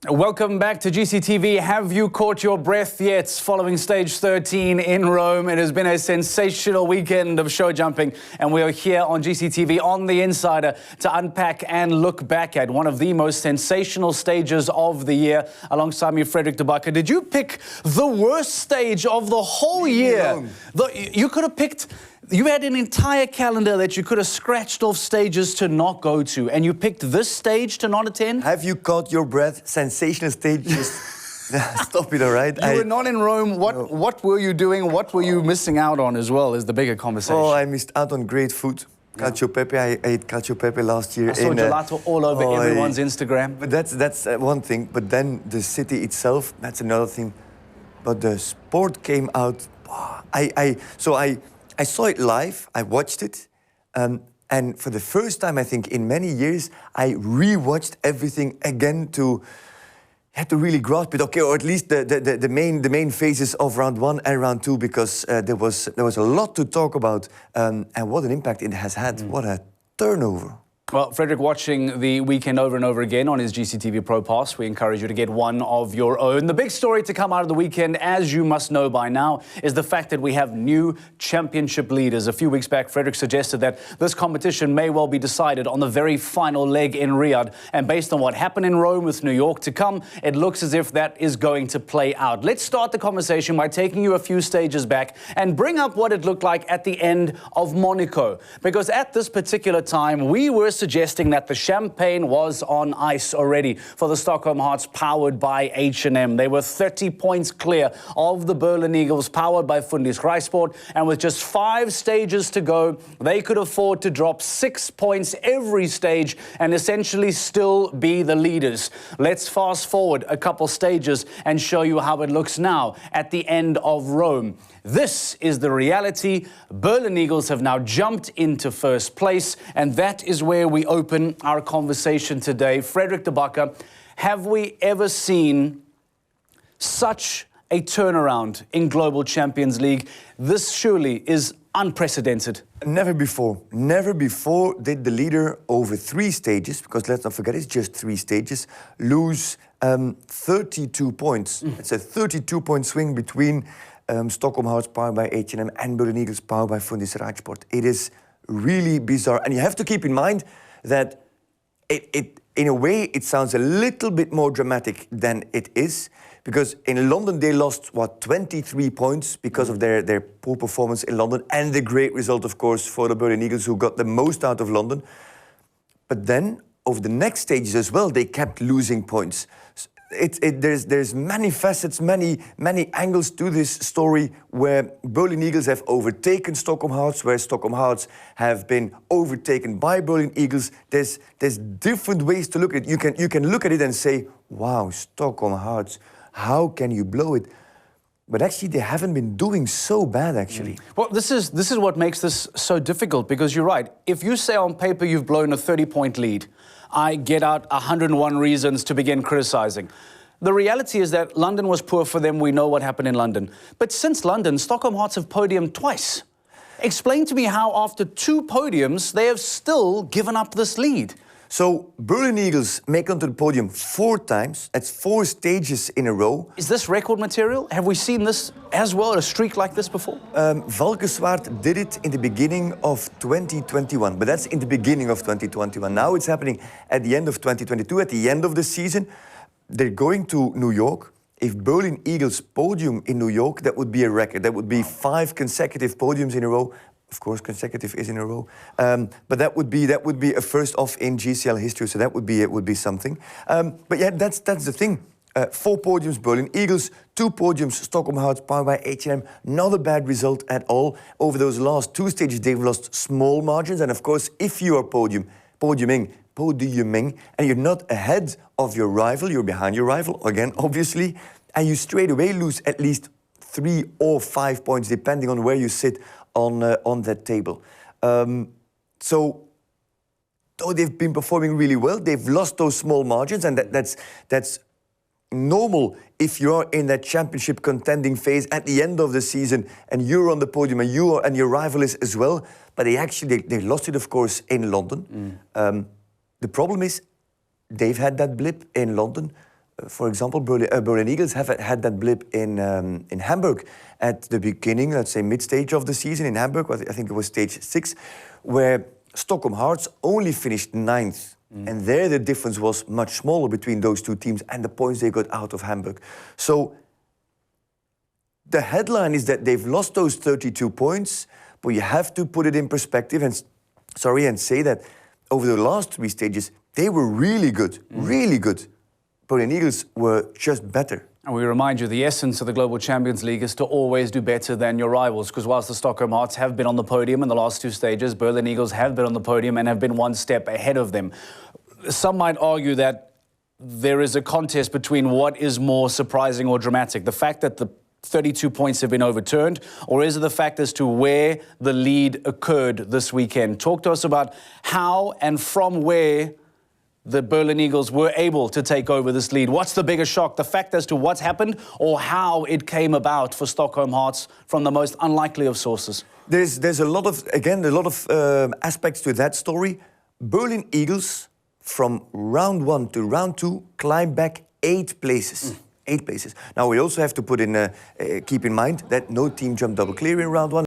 Welcome back to GCTV. Have you caught your breath yet? Following stage 13 in Rome, it has been a sensational weekend of show jumping, and we are here on GCTV on The Insider to unpack and look back at one of the most sensational stages of the year. Alongside me, Frederick De Backer. Did you pick the worst stage of the whole year? You could have picked... You had an entire calendar that you could have scratched off stages to not go to, and you picked this stage to not attend? Have you caught your breath? Sensational stages. Stop it, all right? You were not in Rome. What were you doing? What were you missing out on as well is the bigger conversation. Oh, I missed out on great food. Cacio e pepe. I ate cacio e pepe last year. I saw gelato all over everyone's Instagram. But that's one thing. But then the city itself, that's another thing. But the sport came out. I saw it live, I watched it, and for the first time, I think, in many years, I re-watched everything again to really grasp it, okay, or at least the main phases of round one and round two, because there was a lot to talk about, and what an impact it has had. What a turnover. Well, Frederick, watching the weekend over and over again on his GCTV Pro Pass, we encourage you to get one of your own. The big story to come out of the weekend, as you must know by now, is the fact that we have new championship leaders. A few weeks back, Frederick suggested that this competition may well be decided on the very final leg in Riyadh. And based on what happened in Rome with New York to come, it looks as if that is going to play out. Let's start the conversation by taking you a few stages back and bring up what it looked like at the end of Monaco. Because at this particular time, we were suggesting that the champagne was on ice already for the Stockholm Hearts, powered by H&M. They were 30 points clear of the Berlin Eagles, powered by Fundis Reisport, and with just 5 stages to go, they could afford to drop 6 points every stage and essentially still be the leaders. Let's fast forward a couple stages and show you how it looks now at the end of Rome. This is the reality. Berlin Eagles have now jumped into first place, and that is where we open our conversation today. Frederick De Backer, have we ever seen such a turnaround in Global Champions League? This surely is unprecedented. Never before. Never before did the leader over 3 stages, because let's not forget it's just 3 stages, lose 32 points. It's a 32-point swing between Stockholm Hearts powered by H&M and Berlin Eagles powered by Fundis Reisport. It is really bizarre. And you have to keep in mind that in a way, it sounds a little bit more dramatic than it is, because in London, they lost, 23 points because of their poor performance in London, and the great result, of course, for the Berlin Eagles, who got the most out of London. But then, over the next stages as well, they kept losing points. There's many facets, many angles to this story, where Berlin Eagles have overtaken Stockholm Hearts, where Stockholm Hearts have been overtaken by Berlin Eagles. There's different ways to look at it. You can look at it and say, wow, Stockholm Hearts, how can you blow it? But actually, they haven't been doing so bad, actually. Well, this is what makes this so difficult, because you're right. If you say on paper you've blown a 30-point lead, I get out 101 reasons to begin criticizing. The reality is that London was poor for them. We know what happened in London. But since London, Stockholm Hearts have podiumed twice. Explain to me how, after 2 podiums, they have still given up this lead. So, Berlin Eagles make onto the podium 4 times. That's 4 stages in a row. Is this record material? Have we seen this as well, a streak like this before? Valkenswaard did it in the beginning of 2021, but that's in the beginning of 2021. Now it's happening at the end of 2022, at the end of the season. They're going to New York. If Berlin Eagles podium in New York, that would be a record. That would be 5 consecutive podiums in a row. Of course, consecutive is in a row, but that would be a first off in GCL history. So that would be something. But yeah, that's the thing. 4 podiums, Berlin Eagles, 2 podiums, Stockholm Hearts powered by H&M. Not a bad result at all. Over those last 2 stages, they've lost small margins. And of course, if you are podiuming, and you're not ahead of your rival, you're behind your rival again, obviously, and you straight away lose at least 3 or 5 points, depending on where you sit on that table. So, though they've been performing really well, they've lost those small margins, and that's normal if you're in that championship contending phase at the end of the season and you're on the podium and your rival is as well. But they lost it, of course, in London. The problem is they've had that blip in London. for example, Berlin Eagles have had that blip in Hamburg at the beginning, let's say mid-stage of the season in Hamburg. I think it was stage 6, where Stockholm Hearts only finished 9th. And there the difference was much smaller between those two teams and the points they got out of Hamburg. So the headline is that they've lost those 32 points, but you have to put it in perspective and say that over the last 3 stages, they were really good, really good. Berlin Eagles were just better. And we remind you, the essence of the Global Champions League is to always do better than your rivals, because whilst the Stockholm Hearts have been on the podium in the last 2 stages, Berlin Eagles have been on the podium and have been 1 step ahead of them. Some might argue that there is a contest between what is more surprising or dramatic, the fact that the 32 points have been overturned, or is it the fact as to where the lead occurred this weekend? Talk to us about how and from where the Berlin Eagles were able to take over this lead. What's the bigger shock, the fact as to what's happened or how it came about for Stockholm Hearts from the most unlikely of sources? There's a lot of aspects to that story. Berlin Eagles, from round 1 to round 2, climbed back 8 places. 8 places. Now we also have to keep in mind that no team jumped double clear in round 1.